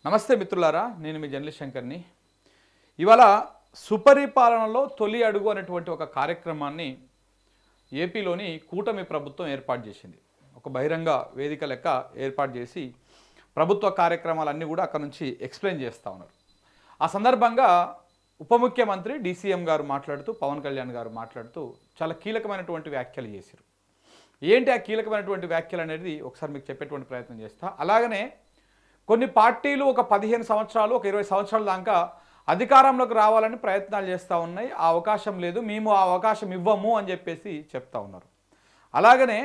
నమస్తే మిత్రులారా, నేను మీ జర్నలిస్ట్ శంకర్ని. ఇవాళ సుపరిపాలనలో తొలి అడుగు అనేటువంటి ఒక కార్యక్రమాన్ని ఏపీలోని కూటమి ప్రభుత్వం ఏర్పాటు చేసింది. ఒక బహిరంగ వేదిక లెక్క ఏర్పాటు చేసి ప్రభుత్వ కార్యక్రమాలన్నీ కూడా అక్కడ నుంచి ఎక్స్ప్లెయిన్ చేస్తూ ఉన్నారు. ఆ సందర్భంగా ఉప ముఖ్యమంత్రి డీసీఎం గారు మాట్లాడుతూ, పవన్ కళ్యాణ్ గారు మాట్లాడుతూ చాలా కీలకమైనటువంటి వ్యాఖ్యలు చేశారు. ఏంటి ఆ కీలకమైనటువంటి వ్యాఖ్యలు అనేది ఒకసారి మీకు చెప్పేటువంటి ప్రయత్నం చేస్తా. అలాగనే కొన్ని పార్టీలు ఒక 15 సంవత్సరాలు, ఒక 20 సంవత్సరాల దాకా అధికారంలోకి రావాలని ప్రయత్నాలు చేస్తూ ఉన్నాయి. ఆ అవకాశం లేదు, మేము ఆ అవకాశం ఇవ్వము అని చెప్పేసి చెప్తా ఉన్నారు. అలాగనే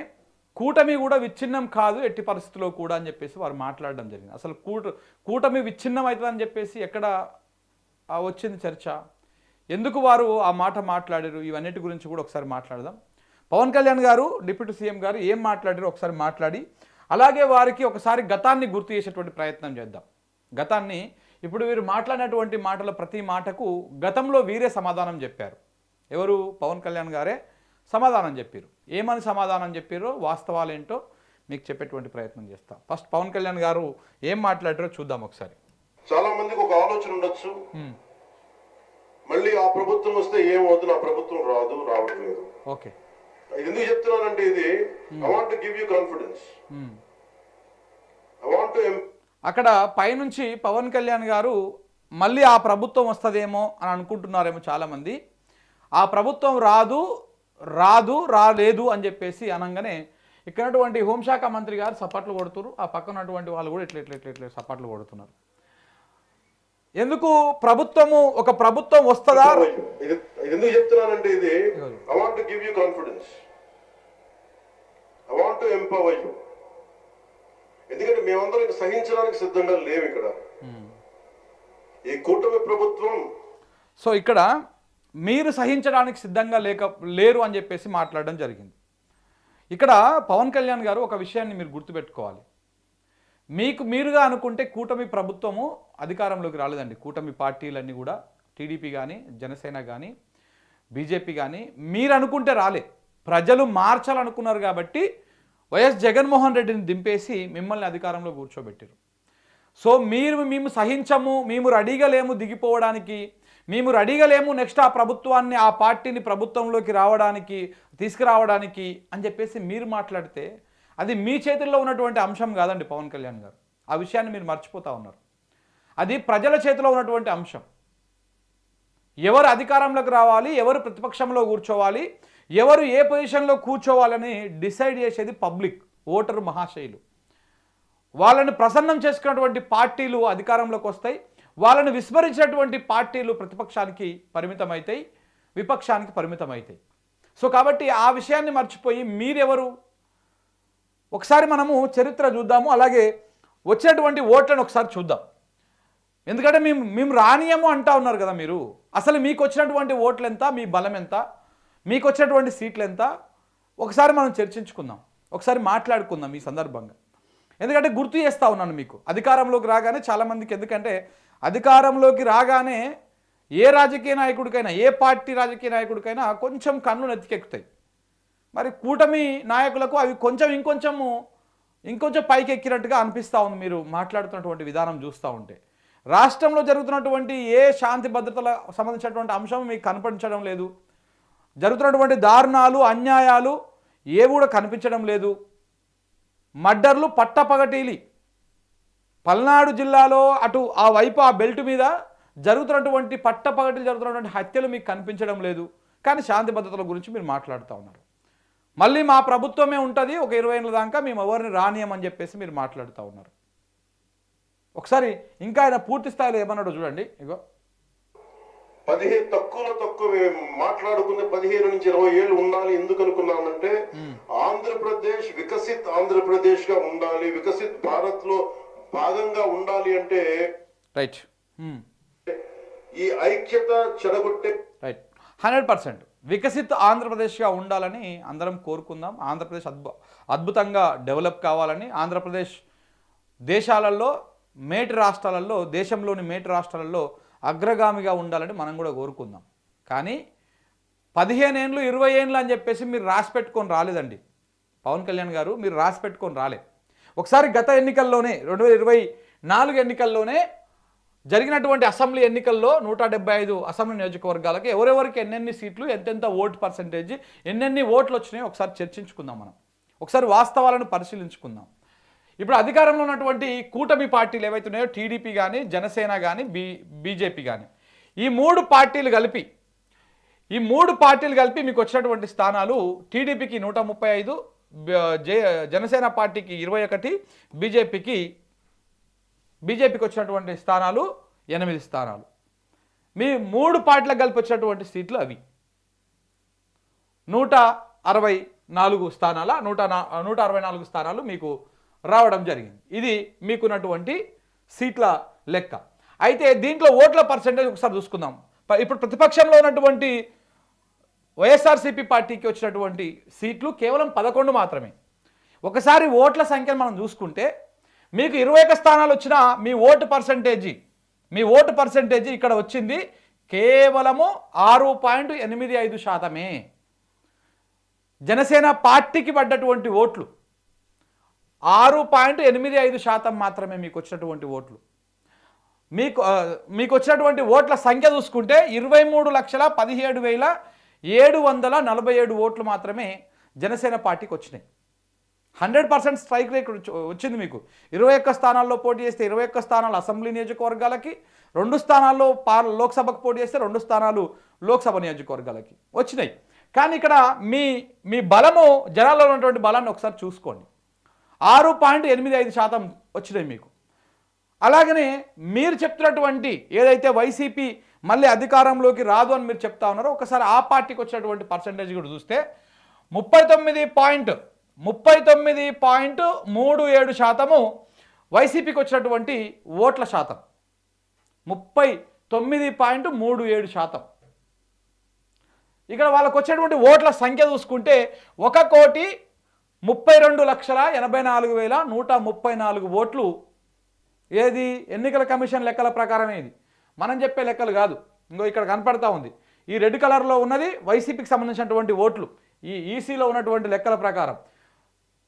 కూటమి కూడా విచ్ఛిన్నం కాదు ఎట్టి పరిస్థితుల్లో కూడా అని చెప్పేసి వారు మాట్లాడడం జరిగింది. అసలు కూటమి విచ్ఛిన్నం అవుతుందని చెప్పేసి ఎక్కడ వచ్చింది చర్చ? ఎందుకు వారు ఆ మాట మాట్లాడారు? ఇవన్నిటి గురించి కూడా ఒకసారి మాట్లాడదాం. పవన్ కళ్యాణ్ గారు, డిప్యూటీ సీఎం గారు ఏం మాట్లాడారు ఒకసారి మాట్లాడి, అలాగే వారికి ఒకసారి గతాన్ని గుర్తు చేసేటువంటి ప్రయత్నం చేద్దాం. గతాన్ని ఇప్పుడు వీరు మాట్లాడినటువంటి మాటల ప్రతి మాటకు గతంలో వీరే సమాధానం చెప్పారు. ఎవరు? పవన్ కళ్యాణ్ గారే సమాధానం చెప్పారు. ఏమని సమాధానం చెప్పారో, వాస్తవాలు ఏంటో మీకు చెప్పేటువంటి ప్రయత్నం చేస్తాం. ఫస్ట్ పవన్ కళ్యాణ్ గారు ఏం మాట్లాడారో చూద్దాం ఒకసారి. చాలా మందికి ఒక ఆలోచన ఉండొచ్చు, మళ్ళీ ఆ ప్రభుత్వం వస్తే ఏమవుతుంది, ఆ ప్రభుత్వం రావడం లేదు. ఓకే, ఎందుకు చెప్తున్నానంటే ఇది I want to give you confidence. I want to అక్కడ పైనుంచి పవన్ కళ్యాణ్ గారు మళ్ళీ ఆ ప్రభుత్వం వస్తుందేమో అని అనుకుంటున్నారేమో చాలామంది. ఆ ప్రభుత్వం రాలేదు అని చెప్పేసి అనగానే ఇక్కడటువంటి హోంశాఖ మంత్రి గారు సపాట్లు కొడుతున్నారు. ఆ పక్కన ఉన్నటువంటి వాళ్ళు కూడా ఇట్లా సపాట్లు కొడుతున్నారు. ఎందుకు ఒక ప్రభుత్వం వస్తుందా? ఎందుకు చెప్తున్నానంటే ఇది I want to give you confidence. I want to empower you. ఎందుకంటే మేమందరం సహించడానికి సిద్ధంగా లేవు ఇక్కడ. ఈ కూటమి ప్రభుత్వం సో ఇక్కడ మీరు సహించడానికి సిద్ధంగా లేరు అని చెప్పేసి మాట్లాడడం జరిగింది. ఇక్కడ పవన్ కళ్యాణ్ గారు ఒక విషయాన్ని మీరు గుర్తుపెట్టుకోవాలి. మీరుగా అనుకుంటే కూటమి ప్రభుత్వము అధికారంలోకి రాలేదండి. కూటమి పార్టీలన్నీ కూడా టీడీపీ కానీ, జనసేన కానీ, బీజేపీ కానీ మీరు అనుకుంటే రాలే. ప్రజలు మార్చాలనుకున్నారు కాబట్టి వైఎస్ జగన్మోహన్ రెడ్డిని దింపేసి మిమ్మల్ని అధికారంలో కూర్చోబెట్టారు. సో మేము సహించము, మేము రెడీగా లేము దిగిపోవడానికి, మేము రెడీగా లేము నెక్స్ట్ ఆ ప్రభుత్వాన్ని, ఆ పార్టీని ప్రభుత్వంలోకి తీసుకురావడానికి అని చెప్పేసి మీరు మాట్లాడితే అది మీ చేతుల్లో ఉన్నటువంటి అంశం కాదండి పవన్ కళ్యాణ్ గారు. ఆ విషయాన్ని మీరు మర్చిపోతూ ఉన్నారు. అది ప్రజల చేతిలో ఉన్నటువంటి అంశం. ఎవరు అధికారంలోకి రావాలి, ఎవరు ప్రతిపక్షంలో కూర్చోవాలి, ఎవరు ఏ పొజిషన్లో కూర్చోవాలని డిసైడ్ చేసేది పబ్లిక్, ఓటరు మహాశయులు. వాళ్ళని ప్రసన్నం చేసుకున్నటువంటి పార్టీలు అధికారంలోకి వస్తాయి, వాళ్ళని విస్మరించినటువంటి పార్టీలు ప్రతిపక్షానికి పరిమితమవుతాయి, విపక్షానికి పరిమితమవుతాయి. సో కాబట్టి ఆ విషయాన్ని మర్చిపోయి మీరెవరు? ఒకసారి మనము చరిత్ర చూద్దాము, అలాగే వచ్చినటువంటి ఓట్లను ఒకసారి చూద్దాం. ఎందుకంటే మేము రానియము అంటా ఉన్నారు కదా మీరు. అసలు మీకు వచ్చినటువంటి ఓట్లు ఎంత, మీ బలం ఎంత, మీకు వచ్చినటువంటి సీట్లు ఎంత, ఒకసారి మనం చర్చించుకుందాం, ఒకసారి మాట్లాడుకుందాం ఈ సందర్భంగా. ఎందుకంటే గుర్తు చేస్తూ ఉన్నాను మీకు. అధికారంలోకి రాగానే చాలామందికి, ఎందుకంటే అధికారంలోకి రాగానే ఏ రాజకీయ నాయకుడికైనా, ఏ పార్టీ రాజకీయ నాయకుడికైనా కొంచెం కన్ను నెత్తికెక్కుతాయి. మరి కూటమి నాయకులకు అవి ఇంకొంచెం పైకి ఎక్కినట్టుగా అనిపిస్తూ ఉంది మీరు మాట్లాడుతున్నటువంటి విధానం చూస్తూ ఉంటే. రాష్ట్రంలో జరుగుతున్నటువంటి ఏ శాంతి భద్రతలకు సంబంధించినటువంటి అంశం మీకు కనిపించడం లేదు. జరుగుతున్నటువంటి దారుణాలు, అన్యాయాలు ఏవి కూడా కనిపించడం లేదు. మర్డర్లు పట్టపగటీలి. పల్నాడు జిల్లాలో అటు ఆ వైపు ఆ బెల్ట్ మీద జరుగుతున్నటువంటి పట్టపగటీలు జరుగుతున్నటువంటి హత్యలు మీకు కనిపించడం లేదు. కానీ శాంతి భద్రతల గురించి మీరు మాట్లాడుతూ ఉన్నారు. మళ్ళీ మా ప్రభుత్వమే ఉంటుంది, ఒక 20 ఏళ్ళ దాకా మేము ఎవరిని రానియమని చెప్పేసి మీరు మాట్లాడుతూ ఉన్నారు. ఒకసారి ఇంకా ఆయన పూర్తి స్థాయిలో ఏమన్నాడో చూడండి. ఇగో 15 తక్కువ మాట్లాడుకునే 15 నుంచి 20 ఏళ్ళు ఉండాలి. ఎందుకు అనుకున్నామంటే ఆంధ్రప్రదేశ్ వికసిత్ ఆంధ్రప్రదేశ్ గా ఉండాలి, వికసిత్ భారత్ లో భాగంగా ఉండాలి అంటే రైట్, ఈ ఐక్యత చెడగొట్టే రైట్ 100% వికసిత్ ఆంధ్రప్రదేశ్గా ఉండాలని అందరం కోరుకుందాం. ఆంధ్రప్రదేశ్ అద్భుతంగా డెవలప్ కావాలని, ఆంధ్రప్రదేశ్ దేశంలోని మేటి రాష్ట్రాలలో అగ్రగామిగా ఉండాలని మనం కూడా కోరుకుందాం. కానీ 15 ఏళ్ళు 20 ఏళ్ళు అని చెప్పేసి మీరు రాసి పెట్టుకొని రాలేదండి పవన్ కళ్యాణ్ గారు. మీరు రాసి పెట్టుకొని రాలే. ఒకసారి గత ఎన్నికల్లోనే 2020 4 ఎన్నికల్లోనే జరిగినటువంటి అసెంబ్లీ ఎన్నికల్లో 175 అసెంబ్లీ నియోజకవర్గాలకి ఎవరెవరికి ఎన్నెన్ని సీట్లు ఎంతెంత ఓటు పర్సెంటేజ్ ఎన్నెన్ని ఓట్లు వచ్చినాయో ఒకసారి చర్చించుకుందాం. మనం ఒకసారి వాస్తవాలను పరిశీలించుకుందాం. ఇప్పుడు అధికారంలో ఉన్నటువంటి కూటమి పార్టీలు ఏవైతే ఉన్నాయో టీడీపీ కానీ జనసేన కానీ బీజేపీ కానీ ఈ మూడు పార్టీలు కలిపి మీకు వచ్చినటువంటి స్థానాలు టీడీపీకి 135, జనసేన పార్టీకి 21, బీజేపీకి వచ్చినటువంటి స్థానాలు 8 స్థానాలు. మీ 3 పార్టీలకు కలిపి వచ్చినటువంటి సీట్లు అవి 164 స్థానాల 164 స్థానాలు మీకు రావడం జరిగింది. ఇది మీకున్నటువంటి సీట్ల లెక్క. అయితే దీంట్లో ఓట్ల పర్సెంటేజ్ ఒకసారి చూసుకుందాం. ఇప్పుడు ప్రతిపక్షంలో ఉన్నటువంటి వైఎస్ఆర్సీపీ పార్టీకి వచ్చినటువంటి సీట్లు కేవలం 11 మాత్రమే. ఒకసారి ఓట్ల సంఖ్యను మనం చూసుకుంటే మీకు 21 స్థానాలు వచ్చినా మీ ఓటు పర్సెంటేజ్ ఇక్కడ వచ్చింది కేవలము 6.85%. జనసేన పార్టీకి పడ్డటువంటి ఓట్లు 6.85% మాత్రమే మీకు వచ్చినటువంటి ఓట్లు. మీకు వచ్చినటువంటి ఓట్ల సంఖ్య చూసుకుంటే 23,17,747 ఓట్లు మాత్రమే జనసేన పార్టీకి వచ్చినాయి. 100% స్ట్రైక్ రేట్ వచ్చింది మీకు. 21 స్థానాల్లో పోటీ చేస్తే 21 స్థానాలు అసెంబ్లీ నియోజకవర్గాలకి, 2 స్థానాల్లో లోక్సభకు పోటీ చేస్తే 2 స్థానాలు లోక్సభ నియోజకవర్గాలకి వచ్చినాయి. కానీ ఇక్కడ మీ బలము జనాల్లో ఉన్నటువంటి బలాన్ని ఒకసారి చూసుకోండి. 6.85% వచ్చినాయి మీకు. అలాగనే మీరు చెప్తున్నటువంటి ఏదైతే వైసీపీ మళ్ళీ అధికారంలోకి రాదు అని మీరు చెప్తా ఉన్నారో ఒకసారి ఆ పార్టీకి వచ్చినటువంటి పర్సంటేజ్ కూడా చూస్తే 39.37% వైసీపీకి వచ్చినటువంటి ఓట్ల శాతం 39.37%. ఇక్కడ వాళ్ళకు వచ్చేటువంటి ఓట్ల సంఖ్య చూసుకుంటే 1,32,84,134 ఓట్లు. ఏది ఎన్నికల కమిషన్ లెక్కల ప్రకారం ఇది, మనం చెప్పే లెక్కలు కాదు. ఇంకో ఇక్కడ కనపడతా ఉంది, ఈ రెడ్ కలర్లో ఉన్నది వైసీపీకి సంబంధించినటువంటి ఓట్లు. ఈ ఈసీలో ఉన్నటువంటి లెక్కల ప్రకారం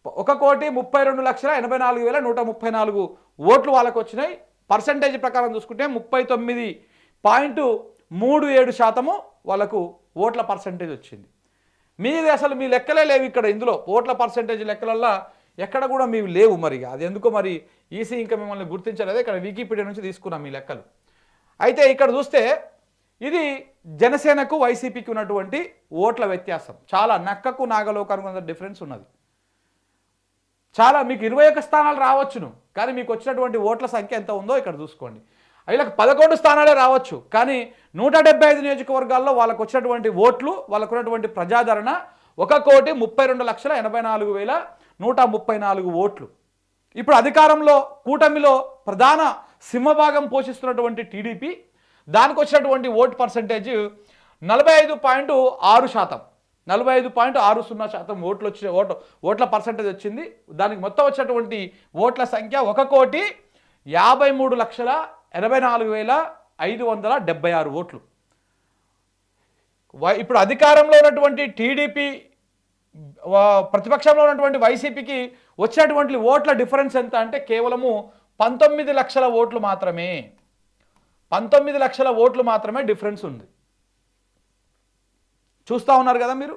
1,32,84,134 ఓట్లు వాళ్ళకు వచ్చినాయి. పర్సంటేజ్ ప్రకారం చూసుకుంటే 39.37% వాళ్ళకు ఓట్ల పర్సంటేజ్ వచ్చింది. మీది అసలు మీ లెక్కలే లేవు ఇక్కడ. ఇందులో ఓట్ల పర్సంటేజ్ లెక్కలల్లో ఎక్కడ కూడా మీవి లేవు. మరి అది ఎందుకో మరి ఈసీ ఇంకా మిమ్మల్ని గుర్తించలేదు. ఇక్కడ వికీపీడియా నుంచి తీసుకున్నాం మీ లెక్కలు. అయితే ఇక్కడ చూస్తే ఇది జనసేనకు వైసీపీకి ఉన్నటువంటి ఓట్ల వ్యత్యాసం. చాలా నక్కకు నాగలోకానికి డిఫరెన్స్ ఉన్నది. చాలా మీకు 21 స్థానాలు రావచ్చును, కానీ మీకు వచ్చినటువంటి ఓట్ల సంఖ్య ఎంత ఉందో ఇక్కడ చూసుకోండి. వీళ్ళకి 11 స్థానాలే రావచ్చు, కానీ 175 నియోజకవర్గాల్లో వాళ్ళకు వచ్చినటువంటి ఓట్లు, వాళ్ళకు ఉన్నటువంటి ప్రజాదరణ 1,32,84,134 ఓట్లు. ఇప్పుడు అధికారంలో కూటమిలో ప్రధాన సింహభాగం పోషిస్తున్నటువంటి టీడీపీ, దానికి వచ్చినటువంటి ఓటు పర్సంటేజ్ 45.6%. 45.60% ఓట్ల పర్సంటేజ్ వచ్చింది. దానికి మొత్తం వచ్చినటువంటి ఓట్ల సంఖ్య 1,53,84,576 ఓట్లు. ఇప్పుడు అధికారంలో ఉన్నటువంటి టీడీపీ ప్రతిపక్షంలో ఉన్నటువంటి వైసీపీకి వచ్చినటువంటి ఓట్ల డిఫరెన్స్ ఎంత అంటే కేవలము 19 లక్షల ఓట్లు మాత్రమే. 19 లక్షల ఓట్లు మాత్రమే డిఫరెన్స్ ఉంది. చూస్తూ ఉన్నారు కదా మీరు.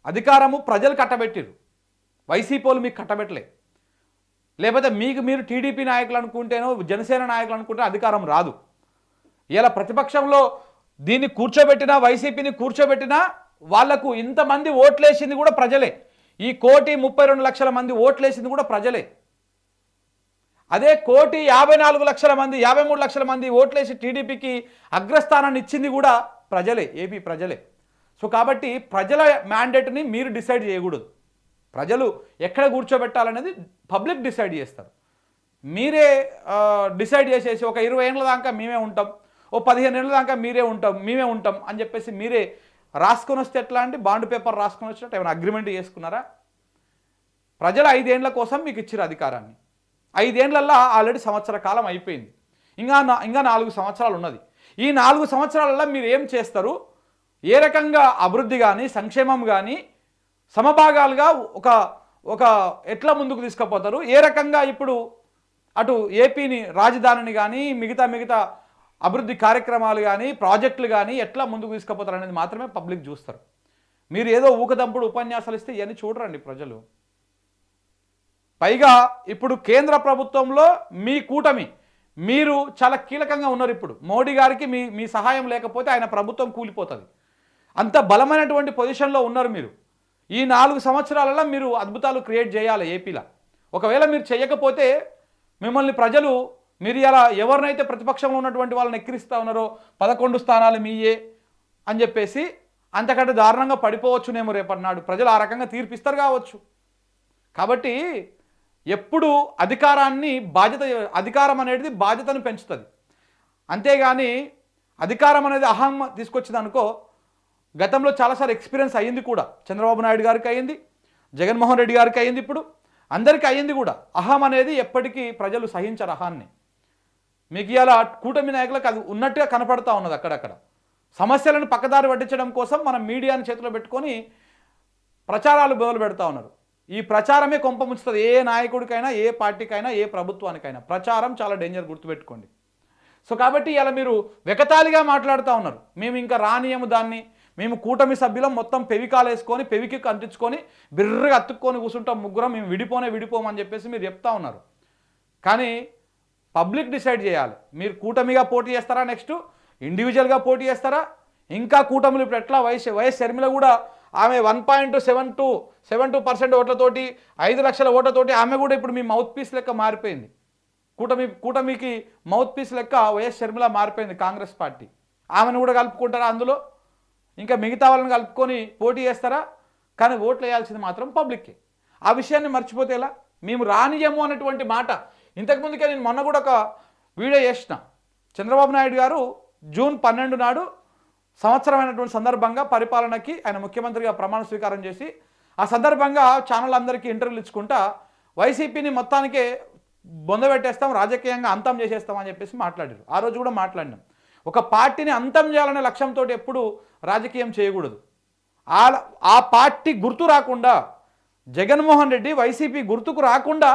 అధికారము ప్రజలు కట్టబెట్టిరు, వైసీపీ వాళ్ళు మీకు కట్టబెట్టలే. లేకపోతే మీరు టీడీపీ నాయకులు అనుకుంటేనో జనసేన నాయకులు అనుకుంటే అధికారం రాదు. ఇలా ప్రతిపక్షంలో దీన్ని కూర్చోబెట్టినా, వైసీపీని కూర్చోబెట్టినా వాళ్లకు ఇంతమంది ఓట్లేసింది కూడా ప్రజలే. ఈ 1,32,00,000 మంది ఓట్లేసింది కూడా ప్రజలే. అదే 1,54,00,000 మంది 53 లక్షల మంది ఓట్లేసి టీడీపీకి అగ్రస్థానాన్ని ఇచ్చింది కూడా ప్రజలే, ఏపీ ప్రజలే. సో కాబట్టి ప్రజల మ్యాండేట్ని మీరు డిసైడ్ చేయకూడదు. ప్రజలు ఎక్కడ కూర్చోబెట్టాలనేది పబ్లిక్ డిసైడ్ చేస్తారు. మీరే డిసైడ్ చేసేసి ఒక 20 ఏళ్ళ దాకా మేమే ఉంటాం, ఓ 15 ఏళ్ళ దాకా మేమే ఉంటాం అని చెప్పేసి మీరే రాసుకొని వస్తే ఎట్లా అంటే బాండ్ పేపర్ రాసుకొని వచ్చినట్టు ఏమైనా అగ్రిమెంట్ చేసుకున్నారా? ప్రజలు 5 ఏళ్ల కోసం మీకు ఇచ్చారు అధికారాన్ని. 5 ఏళ్లల్లో ఆల్రెడీ సంవత్సర కాలం అయిపోయింది. ఇంకా 4 సంవత్సరాలు ఉన్నది. ఈ 4 సంవత్సరాలలో మీరు ఏం చేస్తారు? ఏ రకంగా అభివృద్ధి కానీ సంక్షేమం కానీ సమభాగాలుగా ఒక ఎట్లా ముందుకు తీసుకుపోతారు? ఏ రకంగా ఇప్పుడు అటు ఏపీని రాజధానిని కానీ మిగతా అభివృద్ధి కార్యక్రమాలు కానీ ప్రాజెక్టులు కానీ ఎట్లా ముందుకు తీసుకుపోతారు అనేది మాత్రమే పబ్లిక్ చూస్తారు. మీరు ఏదో ఊకదంపుడు ఉపన్యాసాలు ఇస్తే ఇవన్నీ చూడరండి ప్రజలు. పైగా ఇప్పుడు కేంద్ర ప్రభుత్వంలో మీ కూటమి మీరు చాలా కీలకంగా ఉన్నారు. ఇప్పుడు మోడీ గారికి మీ సహాయం లేకపోతే ఆయన ప్రభుత్వం కూలిపోతుంది. అంత బలమైనటువంటి పొజిషన్లో ఉన్నారు మీరు. ఈ 4 సంవత్సరాలలో మీరు అద్భుతాలు క్రియేట్ చేయాలి ఏపీలో. ఒకవేళ మీరు చేయకపోతే మిమ్మల్ని ప్రజలు మీరు ఇలా ఎవరినైతే ప్రతిపక్షంలో ఉన్నటువంటి వాళ్ళని ఎక్కిరిస్తూ ఉన్నారో 11 స్థానాలు మీయే అని చెప్పేసి అంతకంటే దారుణంగా పడిపోవచ్చునేమో రేపటినాడు. ప్రజలు ఆ రకంగా తీర్పిస్తారు కావచ్చు. కాబట్టి ఎప్పుడు అధికారం అనేది బాధ్యతను పెంచుతుంది. అంతేగాని అధికారం అనేది అహం తీసుకొచ్చింది అనుకో. గతంలో చాలాసార్లు ఎక్స్పీరియన్స్ అయ్యింది కూడా. చంద్రబాబు నాయుడు గారికి అయ్యింది, జగన్మోహన్ రెడ్డి గారికి అయ్యింది, ఇప్పుడు అందరికీ అయ్యింది కూడా. అహం అనేది ఎప్పటికీ ప్రజలు సహించరు అహాన్ని. మీకు ఇలా కూటమి నాయకులకు అది ఉన్నట్టుగా కనపడతా ఉన్నది. అక్కడక్కడ సమస్యలను పక్కదారి పట్టించడం కోసం మనం మీడియాని చేతిలో పెట్టుకొని ప్రచారాలు మొదలు పెడతా ఉన్నారు. ఈ ప్రచారమే కొంప ముంచుతుంది ఏ నాయకుడికైనా, ఏ పార్టీకైనా, ఏ ప్రభుత్వానికైనా. ప్రచారం చాలా డేంజర్, గుర్తుపెట్టుకోండి. సో కాబట్టి ఇలా మీరు వెకతాళిగా మాట్లాడుతూ ఉన్నారు. మేము ఇంకా రానియము దాన్ని, మేము కూటమి సభ్యులం మొత్తం పెవికాలు వేసుకొని పెవికి అంటించుకొని బిర్రగా అతుక్కొని కూర్చుంటాం ముగ్గురం, మేము విడిపోమని చెప్పేసి మీరు చెప్తా ఉన్నారు. కానీ పబ్లిక్ డిసైడ్ చేయాలి. మీరు కూటమిగా పోటీ చేస్తారా, నెక్స్ట్ ఇండివిజువల్గా పోటీ చేస్తారా? ఇంకా కూటమిలు ఇప్పుడు ఎట్లా వైఎస్ షర్మిల కూడా ఆమె 1.72% ఓట్లతోటి 5 లక్షల ఓట్లతోటి ఆమె కూడా ఇప్పుడు మీ మౌత్ పీస్ లెక్క మారిపోయింది. కూటమికి మౌత్ పీస్ లెక్క వైఎస్ షర్మిల మారిపోయింది కాంగ్రెస్ పార్టీ. ఆమెను కూడా కలుపుకుంటారా అందులో? ఇంకా మిగతా వాళ్ళని కలుపుకొని పోటీ చేస్తారా? కానీ ఓట్లు వేయాల్సింది మాత్రం పబ్లిక్కే. ఆ విషయాన్ని మర్చిపోతే ఎలా? మేము రానియము అన్నటువంటి మాట ఇంతకుముందుకే నేను మొన్న కూడా ఒక వీడియో చేసిన. చంద్రబాబు నాయుడు గారు జూన్ 12 నాడు సంవత్సరమైనటువంటి సందర్భంగా పరిపాలనకి ఆయన ముఖ్యమంత్రిగా ప్రమాణ స్వీకారం చేసి ఆ సందర్భంగా ఛానల్ అందరికీ ఇంటర్వ్యూలు ఇచ్చుకుంటా వైసీపీని మొత్తానికే బొందబెట్టేస్తాం, రాజకీయంగా అంతం చేసేస్తామని చెప్పేసి మాట్లాడారు. ఆ రోజు కూడా మాట్లాడినాం. ఒక పార్టీని అంతం చేయాలనే లక్ష్యంతో ఎప్పుడు రాజకీయం చేయకూడదు. ఆ పార్టీ గుర్తు రాకుండా, జగన్మోహన్ రెడ్డి వైసీపీ గుర్తుకు రాకుండా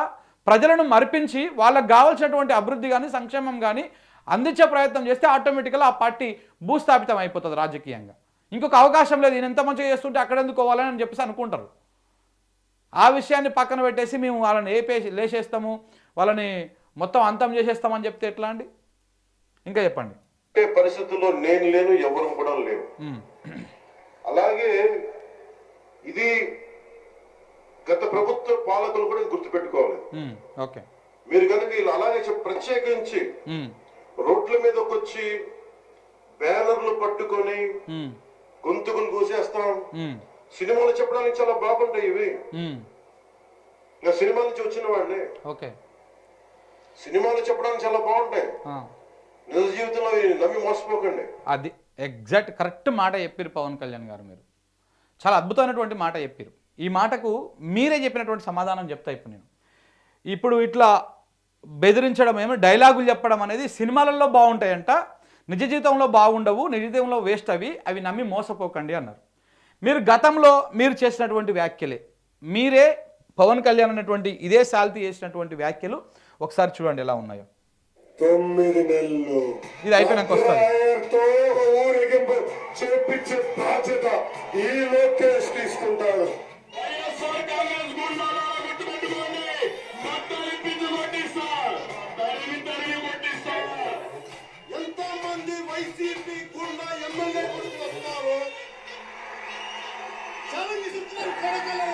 ప్రజలను మరిపించి వాళ్ళకు కావాల్సినటువంటి అభివృద్ధి కానీ సంక్షేమం కానీ అందించే ప్రయత్నం చేస్తే ఆటోమేటిక్గా ఆ పార్టీ భూస్థాపితం అయిపోతుంది రాజకీయంగా. ఇంకొక అవకాశం లేదు, ఈయన ఎంత మంచిగా చేస్తుంటే అక్కడ ఎందుకోవాలని అని చెప్పేసి అనుకుంటారు. ఆ విషయాన్ని పక్కన పెట్టేసి మేము వాళ్ళని లేచేస్తాము, వాళ్ళని మొత్తం అంతం చేసేస్తామని చెప్తే ఎట్లా అండి? ఇంకా చెప్పండి. పరిస్థితుల్లో నేను లేను, ఎవరు కూడా లేవు. అలాగే ఇది గత ప్రభుత్వ పాలకులు కూడా గుర్తుపెట్టుకోవాలి. ఓకే, మీరు కనుక ఇలా అలాగే ప్రత్యేకించి రోడ్ల మీదకి వచ్చి బ్యానర్లు పట్టుకొని గొంతుకులు కూసేస్తాం, సినిమాలు చెప్పడానికి చాలా బాగుంటాయి ఇవి. నా సినిమా నుంచి వచ్చిన వాళ్ళే. ఓకే, సినిమాలు చెప్పడానికి చాలా బాగుంటాయి, నిజ జీవితంలో నమ్మి మోసపోకండి. అది ఎగ్జాక్ట్ కరెక్ట్ మాట చెప్పారు పవన్ కళ్యాణ్ గారు. మీరు చాలా అద్భుతమైనటువంటి మాట చెప్పారు. ఈ మాటకు మీరే చెప్పినటువంటి సమాధానం చెప్తా. ఇప్పుడు ఇట్లా బెదిరించడం ఏమో డైలాగులు చెప్పడం అనేది సినిమాలలో బాగుంటాయంట, నిజ జీవితంలో బాగుండవు, నిజ జీవితంలో వేస్ట్ అవి నమ్మి మోసపోకండి అన్నారు. మీరు గతంలో మీరు చేసినటువంటి వ్యాఖ్యలే, మీరే పవన్ కళ్యాణ్ అన్నటువంటి ఇదే సాల్తీ చేసినటువంటి వ్యాఖ్యలు ఒకసారి చూడండి ఎలా ఉన్నాయో. 9 నెలలు ఇది అయిపోయినాక వస్తుంది. చేపించే బాధ్యత ఈ లోకేష్ తీసుకుంటాడు. ఎంతో మంది వైసీపీ గుండా ఎమ్మెల్యే వస్తున్నారు. ఛాలెంజ్ ఇస్తున్నారు. కొడకల్లో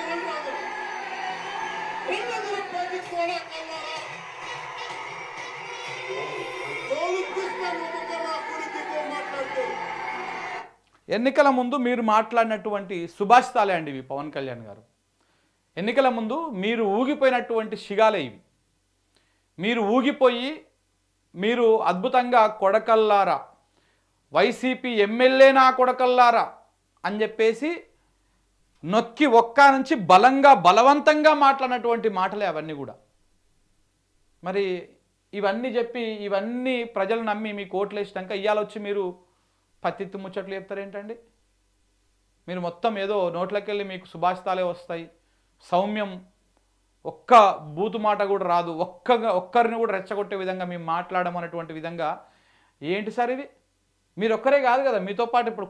ఎన్నికల ముందు మీరు మాట్లాడినటువంటి సుభాషితాలే అండి ఇవి. పవన్ కళ్యాణ్ గారు ఎన్నికల ముందు మీరు ఊగిపోయినటువంటి శిగాలే ఇవి. మీరు ఊగిపోయి మీరు అద్భుతంగా కొడకల్లారా, వైసీపీ ఎమ్మెల్యే నా కొడకల్లారా అని చెప్పేసి నొక్కి ఒక్క నుంచి బలవంతంగా మాట్లాడినటువంటి మాటలే అవన్నీ కూడా. మరి ఇవన్నీ చెప్పి ఇవన్నీ ప్రజలు నమ్మి మీకు ఓట్లు వేసినాక ఇవాళ వచ్చి మీరు పత్తిత్తు ముచ్చట్లు చెప్తారేంటండి? మీరు మొత్తం ఏదో నోట్లకెళ్ళి మీకు సుభాషితాలే వస్తాయి, సౌమ్యం ఒక్క బూతు మాట కూడా రాదు, ఒక్కరిని కూడా రెచ్చగొట్టే విధంగా మేము మాట్లాడడం అనేటువంటి విధంగా ఏంటి సార్ ఇది? మీరు ఒక్కరే కాదు కదా, మీతో పాటు ఇప్పుడు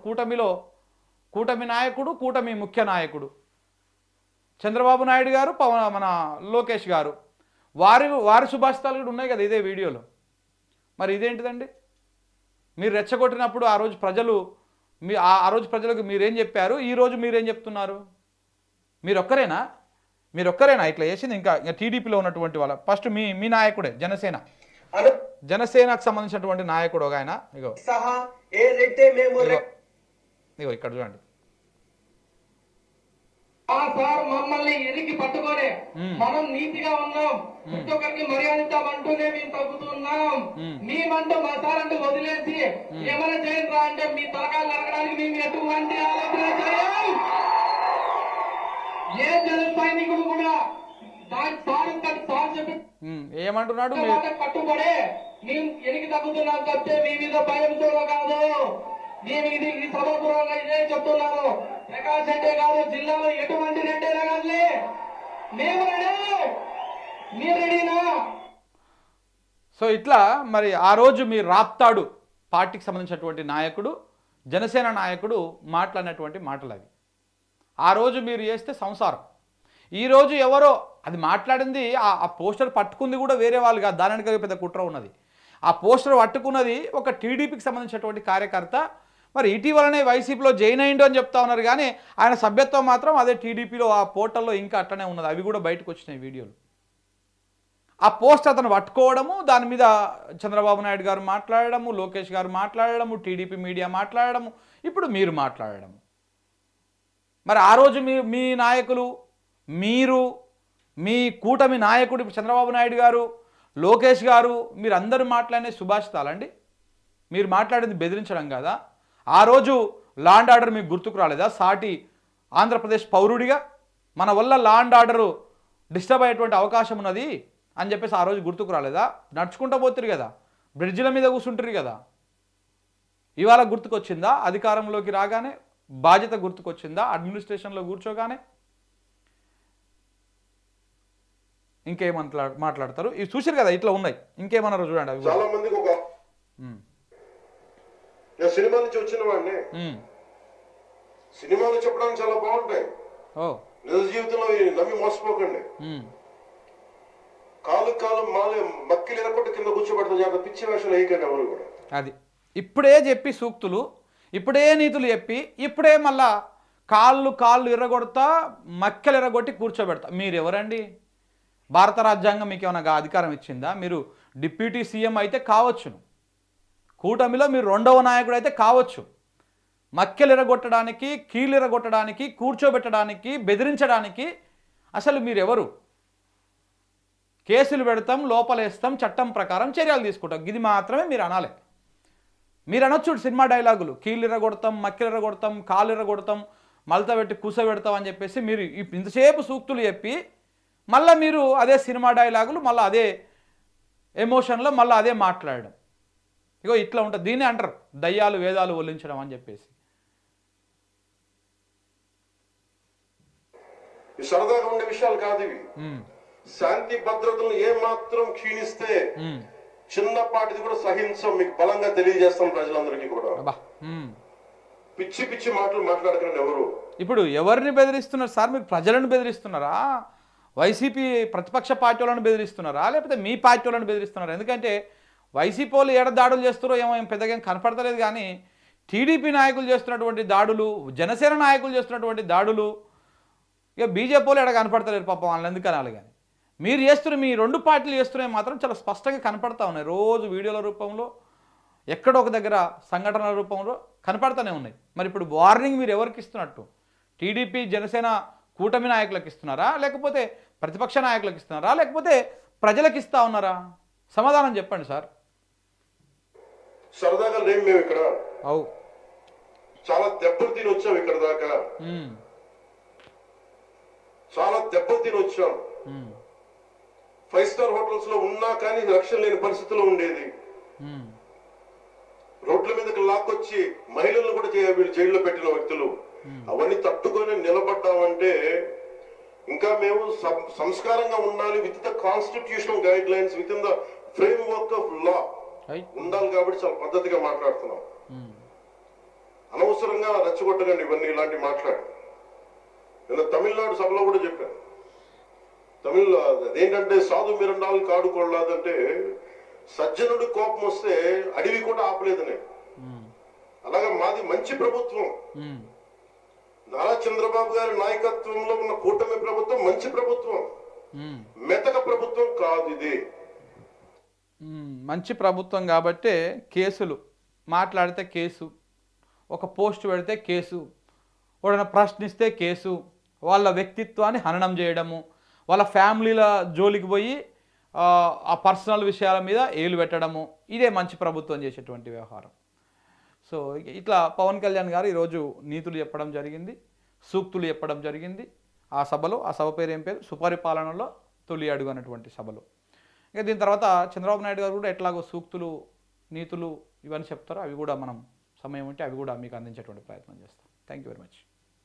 కూటమి నాయకుడు, కూటమి ముఖ్య నాయకుడు చంద్రబాబు నాయుడు గారు, మన లోకేష్ గారు, వారి సుభాషితాలు కూడా ఉన్నాయి కదా ఇదే వీడియోలో. మరి ఇదేంటిదండి? మీరు రెచ్చగొట్టినప్పుడు ఆ రోజు ప్రజలకు మీరేం చెప్పారు, ఈరోజు మీరేం చెప్తున్నారు? మీరొక్కరేనా ఇట్లా చేసింది? ఇంకా టీడీపీలో ఉన్నటువంటి వాళ్ళ ఫస్ట్ మీ నాయకుడే జనసేనకు సంబంధించినటువంటి నాయకుడు ఒక ఆయన, ఇగో ఇక్కడ చూడండి. సార్ మమ్మల్ని ఎరికి పట్టుకొని మనం నీతిగా ఉన్నాం, ప్రతి ఒక్కరికి మర్యాదిద్దామంటూనే మేము తగ్గుతున్నాం. మేమంటూ మా సార్ అంటూ వదిలేసి ఏమైనా చేయండి రా అంటే మీ తలకాయలు నరకడానికి మేము ఎటువంటి ఆలోచన చేయం. ఏ జన సైనికుడు కూడా దాని సార్ చెప్పి ఏమంటున్నాడు? కట్టుబడే మేము ఎనికి తగ్గుతున్నాం తప్పితే మీ మీద భయంతో కాదు. మేము ఇది ఈ సభాపూర్వంగా ఇదే చెప్తున్నాను. ప్రకాష్ రెడ్డి గారు జిల్లాలో ఎటువంటి రెడ్డైనా కానీ మేము రెడీ, మీరు రెడీనా? సో ఇట్లా మరి ఆ రోజు మీ రాప్తాడు పార్టీకి సంబంధించినటువంటి నాయకుడు, జనసేన నాయకుడు మాట్లాడినటువంటి మాటలు అవి. ఆ రోజు మీరు చేస్తే సంసారం. ఈరోజు ఎవరో అది మాట్లాడింది, ఆ పోస్టర్ పట్టుకుంది కూడా వేరే వాళ్ళు కాదు, దానికి పెద్ద కుట్ర ఉన్నది. ఆ పోస్టర్ పట్టుకున్నది ఒక టీడీపీకి సంబంధించినటువంటి కార్యకర్త. మరి ఇటీవలనే వైసీపీలో జాయిన్ అయ్యిండు అని చెప్తా ఉన్నారు, కానీ ఆయన సభ్యత్వం మాత్రం అదే టీడీపీలో ఆ పోర్టల్లో ఇంకా అట్లనే ఉన్నది. అవి కూడా బయటకు వచ్చినాయి వీడియోలు. ఆ పోస్ట్ అతను పట్టుకోవడము, దాని మీద చంద్రబాబు నాయుడు గారు మాట్లాడడము, లోకేష్ గారు మాట్లాడడము, టీడీపీ మీడియా మాట్లాడడము, ఇప్పుడు మీరు మాట్లాడడము. మరి ఆ రోజు మీ నాయకులు, మీ కూటమి నాయకుడు ఇప్పుడు చంద్రబాబు నాయుడు గారు, లోకేష్ గారు, మీరు అందరూ మాట్లాడే సుభాషితాలండి? మీరు మాట్లాడింది బెదిరించడం కదా? ఆ రోజు లా అండ్ ఆర్డర్ మీకు గుర్తుకు రాలేదా? సాటి ఆంధ్రప్రదేశ్ పౌరుడిగా మన వల్ల లా అండ్ ఆర్డరు డిస్టర్బ్ అయ్యేటువంటి అవకాశం ఉన్నది అని చెప్పేసి ఆ రోజు గుర్తుకు రాలేదా? నడుచుకుంటూ పోతురు కదా, బ్రిడ్జిల మీద కూర్చుంటారు కదా. ఇవాళ గుర్తుకొచ్చిందా? అధికారంలోకి రాగానే బాధ్యత గుర్తుకొచ్చిందా? అడ్మినిస్ట్రేషన్లో కూర్చోగానే ఇంకేమంటా మాట్లాడతారు? ఇవి చూసారు కదా, ఇట్లా ఉన్నాయి. ఇంకేమన్నారు చూడండి. అవి చాలా మందికి ఒక సినిమా నుంచి వచ్చిన వాడిని సినిమాలు చెప్పడానికి చాలా బాగుంటాయి. నిజ జీవితంలో నమ్మి మోసపోకండి. కాలు మాలే మక్కిలు ఎనకొట్టు కింద కూర్చోబెడతాం. జాగ్రత్త, పిచ్చి వేషాలు వేయకండి ఎవరు కూడా. అది ఇప్పుడే చెప్పి సూక్తులు, ఇప్పుడే నీతులు చెప్పి, ఇప్పుడే మళ్ళా కాళ్ళు ఎర్రగొడతా, మక్కెలు ఎర్రగొట్టి కూర్చోబెడతా. మీరు ఎవరండి? భారత రాజ్యాంగం మీకు ఏమైనా అధికారం ఇచ్చిందా? మీరు డిప్యూటీ సీఎం అయితే కావచ్చును, కూటమిలో మీరు రెండవ నాయకుడు అయితే కావచ్చు. మక్కెలు ఎరగొట్టడానికి, కీళ్ళు ఎరగొట్టడానికి, కూర్చోబెట్టడానికి, బెదిరించడానికి అసలు మీరెవరు? కేసులు పెడతాం, లోపలేస్తాం, చట్టం ప్రకారం చర్యలు తీసుకుంటాం. ఇది మాత్రమే మీరు అనాలి. మీరు అనొచ్చు సినిమా డైలాగులు, కీళ్ళు ఎరగొడతాం, మక్కెలు ఎరగొడతాం, కాళ్ళు ఎరగొడతాం, మలత పెట్టి కూసబెడతాం అని చెప్పేసి మీరు ఇంతసేపు సూక్తులు చెప్పి మళ్ళీ మీరు అదే సినిమా డైలాగులు, మళ్ళీ అదే ఎమోషన్లో మళ్ళీ అదే మాట్లాడడం. ఇగో ఇట్లా ఉంటుంది. దీన్ని అంటారు దయ్యాలు వేదాలు ఒలించడం అని చెప్పేసి. సరదాగా ఉండే విషయాలు కాదు ఇవి. శాంతి భద్రతలు ఏ మాత్రం క్షీణిస్తే చిన్నపాటిది కూడా సహించం. మీకు బలంగా తెలియజేస్తాం ప్రజలందరికీ కూడా. పిచ్చి మాటలు మాట్లాడకండి ఎవరు. ఇప్పుడు ఎవరిని బెదిరిస్తున్నారు సార్? మీరు ప్రజలను బెదిరిస్తున్నారా? వైసీపీ ప్రతిపక్ష పార్టీ వాళ్ళని బెదిరిస్తున్నారా? లేకపోతే మీ పార్టీ వాళ్ళని బెదిరిస్తున్నారా? ఎందుకంటే వైసీపీ వాళ్ళు ఏడ దాడులు చేస్తారో ఏమో పెద్దగా కనపడతలేదు, కానీ టీడీపీ నాయకులు చేస్తున్నటువంటి దాడులు, జనసేన నాయకులు చేస్తున్నటువంటి దాడులు, ఇక బీజేపీ వాళ్ళు ఎక్కడ కనపడతలేరు పాపం, వాళ్ళని ఎందుకు అనాలి. కానీ మీరు చేస్తున్న మీ రెండు పార్టీలు చేస్తున్నాయి మాత్రం చాలా స్పష్టంగా కనపడతా ఉన్నాయి. రోజు వీడియోల రూపంలో, ఎక్కడో ఒక దగ్గర సంఘటనల రూపంలో కనపడతానే ఉన్నాయి. మరి ఇప్పుడు వార్నింగ్ మీరు ఎవరికి ఇస్తున్నట్టు? టీడీపీ జనసేన కూటమి నాయకులకు ఇస్తున్నారా, లేకపోతే ప్రతిపక్ష నాయకులకు ఇస్తున్నారా, లేకపోతే ప్రజలకు ఇస్తా ఉన్నారా? సమాధానం చెప్పండి సార్. సరదాగా లేం మేము ఇక్కడ. అవు చాలా దెబ్బలు తిని వచ్చాం ఇక్కడ దాకా. చాలా దెబ్బలు తిని వచ్చాం. 5 స్టార్ హోటల్స్ లో ఉన్నా కానీ రక్షణ లేని పరిస్థితిలో ఉండేది. రోడ్ల మీదకి లాక్కొచ్చి మహిళలను కూడా వీళ్ళు జైల్లో పెట్టిన వ్యక్తులు. అవన్నీ తట్టుకొని నిలబడ్డామంటే ఇంకా మేము సంస్కారంగా ఉండాలి with the constitutional guide lines with in the frame work of law ఉండాలి కాబట్టి చాలా పద్ధతిగా మాట్లాడుతున్నాం. అనవసరంగా రెచ్చగొట్టకండి ఇవన్నీ ఇలాంటి మాట్లాడు. నేను తమిళనాడు సభలో కూడా చెప్పాను. అదేంటంటే సాధు మిరండాలు కాడు కొడలాదంటే సజ్జనుడి కోపం వస్తే అడవి కూడా ఆపలేదని. అలాగే మాది మంచి ప్రభుత్వం. నారా చంద్రబాబు గారి నాయకత్వంలో ఉన్న కూటమి ప్రభుత్వం మంచి ప్రభుత్వం, మెతక ప్రభుత్వం కాదు ఇది. మంచి ప్రభుత్వం కాబట్టే కేసులు మాట్లాడితే కేసు, ఒక పోస్ట్ పెడితే కేసు, ఎవరైనా ప్రశ్నిస్తే కేసు, వాళ్ళ వ్యక్తిత్వాన్ని హననం చేయడము, వాళ్ళ ఫ్యామిలీల జోలికి పోయి ఆ పర్సనల్ విషయాల మీద ఏలు పెట్టడము, ఇదే మంచి ప్రభుత్వం చేసేటువంటి వ్యవహారం. సో ఇట్లా పవన్ కళ్యాణ్ గారు ఈరోజు నీతులు చెప్పడం జరిగింది, సూక్తులు చెప్పడం జరిగింది ఆ సభలో. ఆ సభ పేరు ఏం పేరు? సుపరిపాలనలో తొలి అడుగు అన్నటువంటి సభలో. ఇక దీని తర్వాత చంద్రబాబు నాయుడు గారు కూడా ఎట్లాగో సూక్తులు, నీతులు ఇవన్నీ చెప్తారో అవి కూడా మనం సమయం ఉంటే అవి కూడా మీకు అందించేటువంటి ప్రయత్నం చేస్తాం. Thank you very much.